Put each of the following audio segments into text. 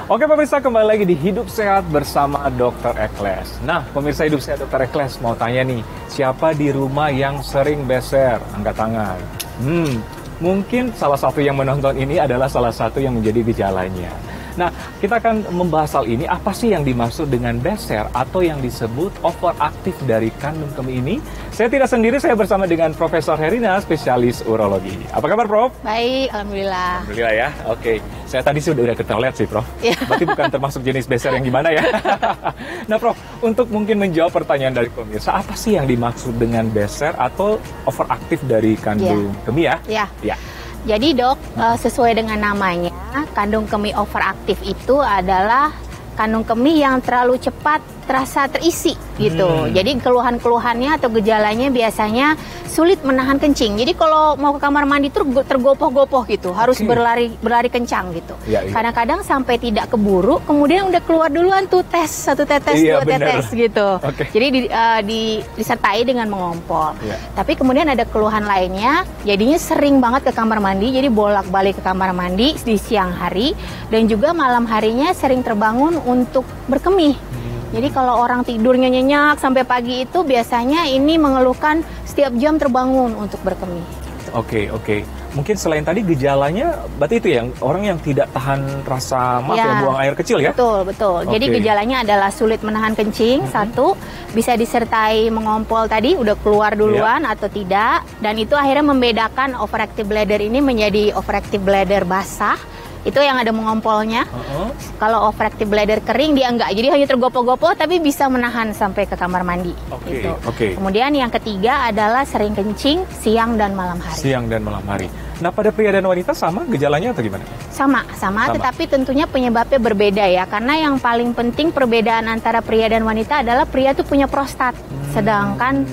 Oke pemirsa, kembali lagi di Hidup Sehat bersama Dr. Ekles. Nah pemirsa, Hidup Sehat Dr. Ekles mau tanya nih, siapa di rumah yang sering beser? Angkat tangan. Mungkin salah satu yang menonton ini adalah salah satu yang menjadi gejalanya. Nah, kita akan membahas hal ini, apa sih yang dimaksud dengan beser atau yang disebut overaktif dari kandung kemih ini? Saya tidak sendiri, saya bersama dengan Profesor Herina, spesialis urologi. Apa kabar, Prof? Baik, Alhamdulillah. Alhamdulillah ya, oke. Saya tadi sudah ke toilet sih, Prof. Ya. Berarti bukan termasuk jenis beser yang gimana ya? Nah, Prof, untuk mungkin menjawab pertanyaan dari pemirsa, apa sih yang dimaksud dengan beser atau overaktif dari kandung kemih ya? Ya. Jadi dok, sesuai dengan namanya, kandung kemih overaktif itu adalah kandung kemih yang terlalu cepat terasa terisi gitu. Jadi keluhan-keluhannya atau gejalanya biasanya sulit menahan kencing. Jadi kalau mau ke kamar mandi tuh tergopoh-gopoh gitu, harus berlari kencang gitu. Kadang-kadang sampai tidak keburu, kemudian udah keluar duluan tuh satu tetes, dua tetes gitu. Jadi disertai dengan mengompol. Tapi kemudian ada keluhan lainnya, jadinya sering banget ke kamar mandi, jadi bolak-balik ke kamar mandi di siang hari dan juga malam harinya sering terbangun untuk berkemih. Jadi kalau orang tidurnya nyenyak sampai pagi itu biasanya ini mengeluhkan setiap jam terbangun untuk berkemih. Oke. Mungkin selain tadi gejalanya, berarti itu yang orang yang tidak tahan rasa buang air kecil ya? Betul. Jadi gejalanya adalah sulit menahan kencing, satu, bisa disertai mengompol tadi, udah keluar duluan atau tidak, dan itu akhirnya membedakan overactive bladder ini menjadi overactive bladder basah. Itu yang ada mengompolnya. Kalau overactive bladder kering dia enggak, jadi hanya tergopoh-gopoh tapi bisa menahan sampai ke kamar mandi. Kemudian yang ketiga adalah sering kencing siang dan malam hari. Siang dan malam hari. Nah pada pria dan wanita sama gejalanya atau gimana? Sama, tetapi tentunya penyebabnya berbeda ya. Karena yang paling penting perbedaan antara pria dan wanita adalah pria tuh punya prostat, sedangkan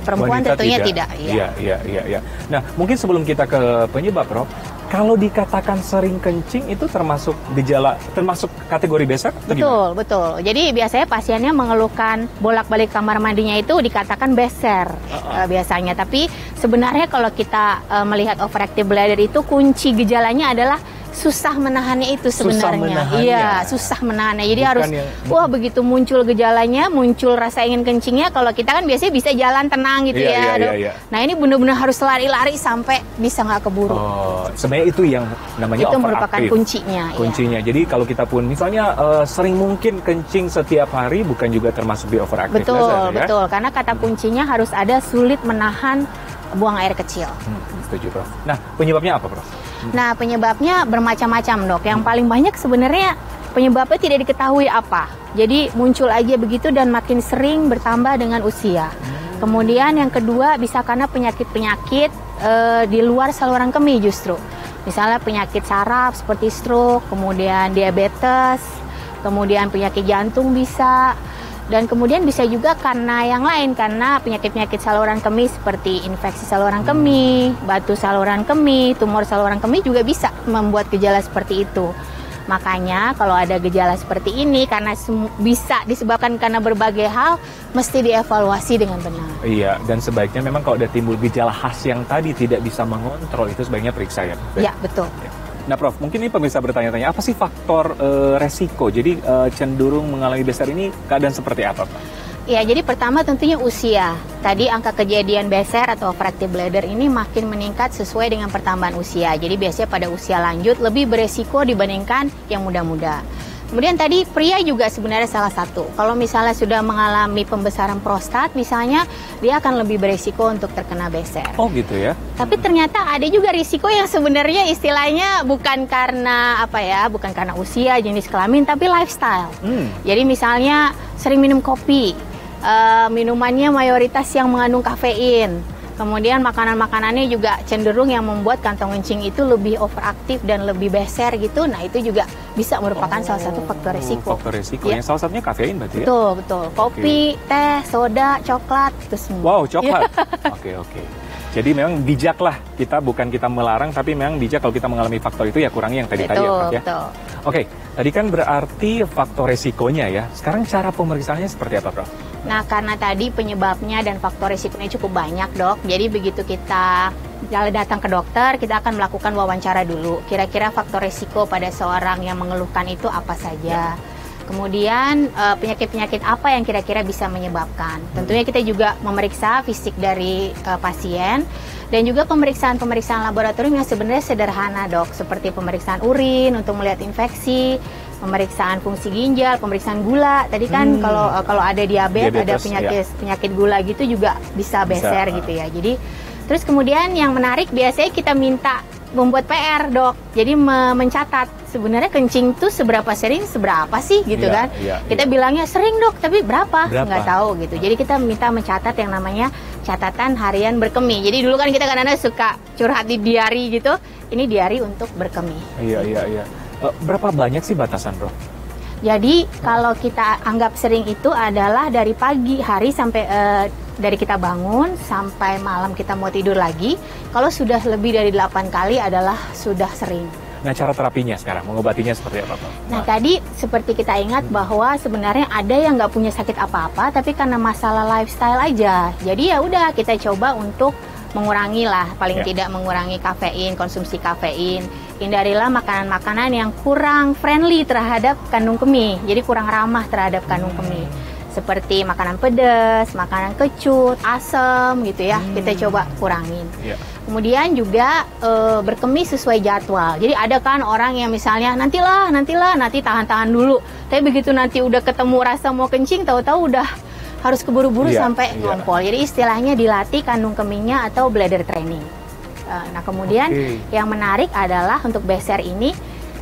perempuan wanita tentunya tidak. Iya. Nah mungkin sebelum kita ke penyebab, Prof, kalau dikatakan sering kencing itu termasuk gejala, termasuk kategori beser? Betul. Jadi biasanya pasiennya mengeluhkan bolak-balik kamar mandinya itu dikatakan beser biasanya. Tapi sebenarnya kalau kita melihat overactive bladder itu kunci gejalanya adalah susah menahannya itu sebenarnya. Susah menahannya. Jadi harus begitu muncul gejalanya, muncul rasa ingin kencingnya, kalau kita kan biasanya bisa jalan tenang gitu Iya. Nah ini benar-benar harus lari-lari sampai bisa nggak keburu. Sebenarnya itu yang namanya itu merupakan kuncinya. Jadi kalau kita pun misalnya sering mungkin kencing setiap hari, bukan juga termasuk di overactive. Betul. Karena kata kuncinya harus ada sulit menahan buang air kecil. Setuju, Prof. Nah, penyebabnya apa, Prof? Nah, penyebabnya bermacam-macam, Dok. Yang paling banyak sebenarnya penyebabnya tidak diketahui apa. Jadi muncul aja begitu dan makin sering bertambah dengan usia. Kemudian yang kedua bisa karena penyakit-penyakit di luar saluran kemih justru. Misalnya penyakit saraf seperti stroke, kemudian diabetes, kemudian penyakit jantung bisa. Dan kemudian bisa juga karena yang lain, karena penyakit-penyakit saluran kemih seperti infeksi saluran kemih, batu saluran kemih, tumor saluran kemih juga bisa membuat gejala seperti itu. Makanya kalau ada gejala seperti ini karena bisa disebabkan karena berbagai hal, mesti dievaluasi dengan benar. Iya, dan sebaiknya memang kalau ada timbul gejala khas yang tadi tidak bisa mengontrol, itu sebaiknya periksa ya? Iya, betul. Nah, Prof, mungkin ini pemirsa bertanya-tanya, apa sih faktor resiko? Jadi cenderung mengalami beser ini keadaan seperti apa, Pak? Ya, jadi pertama tentunya usia. Tadi angka kejadian beser atau overactive bladder ini makin meningkat sesuai dengan pertambahan usia. Jadi biasanya pada usia lanjut lebih beresiko dibandingkan yang muda-muda. Kemudian tadi pria juga sebenarnya salah satu. Kalau misalnya sudah mengalami pembesaran prostat misalnya, dia akan lebih beresiko untuk terkena beser. Oh gitu ya. Tapi ternyata ada juga risiko yang sebenarnya istilahnya bukan karena bukan karena usia, jenis kelamin, tapi lifestyle. Jadi misalnya sering minum kopi, minumannya mayoritas yang mengandung kafein. Kemudian makanan-makanannya juga cenderung yang membuat kantong kencing itu lebih overaktif dan lebih beser gitu. Nah itu juga bisa merupakan salah satu faktor risiko. Faktor risiko yang salah satunya kafein berarti ya? Betul. Kopi, teh, soda, coklat, itu semua. Wow, coklat. Oke. Jadi memang bijak lah, bukan kita melarang, tapi memang bijak kalau kita mengalami faktor itu ya kurangi yang tadi ya, Prof ya. Oke, tadi kan berarti faktor resikonya ya. Sekarang cara pemeriksaannya seperti apa, Prof? Nah, karena tadi penyebabnya dan faktor risikonya cukup banyak, Dok. Jadi begitu kita datang ke dokter, kita akan melakukan wawancara dulu. Kira-kira faktor risiko pada seorang yang mengeluhkan itu apa saja. Kemudian penyakit-penyakit apa yang kira-kira bisa menyebabkan. Tentunya kita juga memeriksa fisik dari pasien dan juga pemeriksaan-pemeriksaan laboratorium yang sebenarnya sederhana, Dok, seperti pemeriksaan urin untuk melihat infeksi, pemeriksaan fungsi ginjal, pemeriksaan gula. Tadi kan kalau ada diabetes, ada penyakit gula gitu juga bisa beser gitu ya. Jadi terus kemudian yang menarik biasanya kita minta membuat PR, Dok. Jadi mencatat sebenarnya kencing tuh seberapa sering, seberapa sih gitu kan. Kita bilangnya sering, Dok, tapi berapa? Nggak tahu gitu. Jadi kita minta mencatat yang namanya catatan harian berkemih. Jadi dulu kan kita kadang-kadang suka curhat di diary gitu. Ini diary untuk berkemih. Iya. Berapa banyak sih batasan, Bro? Jadi kalau kita anggap sering itu adalah dari pagi hari sampai dari kita bangun sampai malam kita mau tidur lagi. Kalau sudah lebih dari 8 kali adalah sudah sering. Nah, cara terapinya sekarang, mengobatinya seperti apa, Bro? Nah, tadi seperti kita ingat bahwa sebenarnya ada yang nggak punya sakit apa-apa, tapi karena masalah lifestyle aja. Jadi ya udah kita coba untuk mengurangi lah, paling tidak mengurangi kafein, konsumsi kafein. Hindarilah makanan-makanan yang kurang friendly terhadap kandung kemih, jadi kurang ramah terhadap kandung kemih. Seperti makanan pedas, makanan kecut, asam gitu ya, kita coba kurangin. Kemudian juga berkemih sesuai jadwal. Jadi ada kan orang yang misalnya nanti tahan-tahan dulu. Tapi begitu nanti udah ketemu rasa mau kencing, tahu-tahu udah harus keburu-buru sampai ngompol. Jadi istilahnya dilatih kandung kemihnya atau bladder training. Nah kemudian yang menarik adalah untuk beser ini,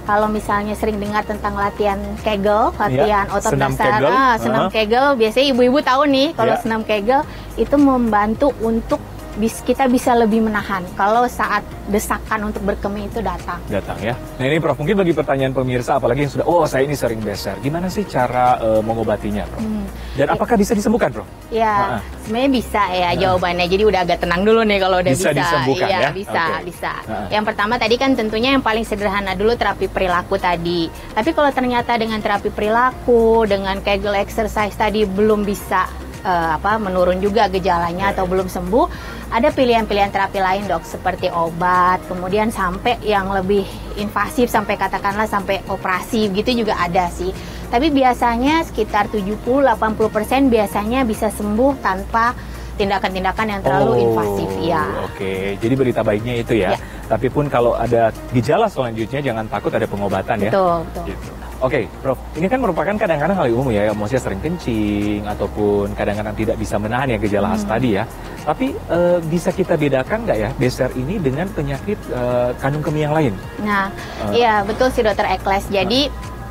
kalau misalnya sering dengar tentang latihan Kegel, latihan otot dasar, senam Kegel, biasanya ibu-ibu tahu nih kalau senam Kegel itu membantu untuk kita bisa lebih menahan kalau saat desakan untuk berkemih itu datang ya. Nah ini Prof, mungkin bagi pertanyaan pemirsa, apalagi yang sudah, saya ini sering beser, gimana sih cara mengobatinya, Prof? Dan apakah bisa disembuhkan, Prof? Ya, sebenarnya bisa ya jawabannya. Jadi udah agak tenang dulu nih kalau udah bisa. Disembuhkan, ya? Bisa. Yang pertama tadi kan tentunya yang paling sederhana dulu terapi perilaku tadi. Tapi kalau ternyata dengan terapi perilaku, dengan Kegel exercise tadi belum bisa menurun juga gejalanya atau belum sembuh, ada pilihan-pilihan terapi lain, Dok, seperti obat, kemudian sampai yang lebih invasif sampai katakanlah sampai operasi gitu juga ada sih. Tapi biasanya sekitar 70-80% biasanya bisa sembuh tanpa tindakan-tindakan yang terlalu invasif. Oke, jadi berita baiknya itu ya. Tapi pun kalau ada gejala selanjutnya jangan takut, ada pengobatan ya. Betul. Gitu. Oke, Prof, ini kan merupakan kadang-kadang hal umum ya, maksudnya sering kencing ataupun kadang-kadang tidak bisa menahan ya gejala khas tadi ya. Tapi bisa kita bedakan nggak ya beser ini dengan penyakit kandung kemih yang lain? Nah, iya betul sih Dokter Ekles. Jadi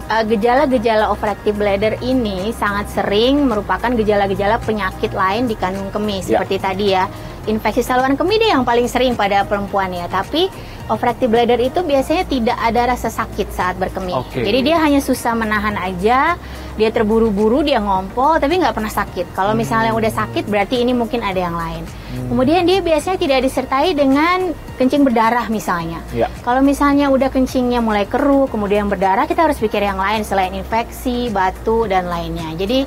gejala-gejala overactive bladder ini sangat sering merupakan gejala-gejala penyakit lain di kandung kemih seperti tadi ya. Infeksi saluran kemih dia yang paling sering pada perempuan ya, tapi overactive bladder itu biasanya tidak ada rasa sakit saat berkemih. Jadi dia hanya susah menahan aja, dia terburu-buru, dia ngompol, tapi nggak pernah sakit. Kalau misalnya udah sakit berarti ini mungkin ada yang lain. Kemudian dia biasanya tidak disertai dengan kencing berdarah misalnya. Kalau misalnya udah kencingnya mulai keruh, kemudian berdarah, kita harus pikir yang lain selain infeksi, batu, dan lainnya. Jadi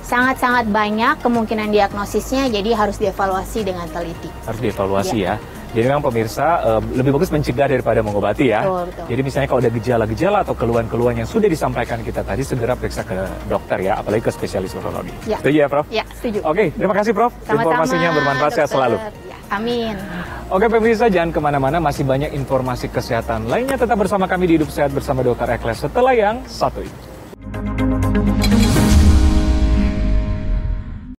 sangat-sangat banyak kemungkinan diagnosisnya, jadi harus dievaluasi dengan teliti. Harus dievaluasi ya. Jadi memang pemirsa lebih bagus mencegah daripada mengobati ya. Betul. Jadi misalnya kalau ada gejala-gejala atau keluhan-keluhan yang sudah disampaikan kita tadi, segera periksa ke dokter ya, apalagi ke spesialis urologi. Setuju ya, Prof? Ya, setuju. Oke, terima kasih, Prof. Sama-sama, informasinya bermanfaat, sehat selalu. Ya, amin. Oke pemirsa, jangan kemana-mana, masih banyak informasi kesehatan lainnya. Tetap bersama kami di Hidup Sehat bersama Dr. Ekles setelah yang satu ini.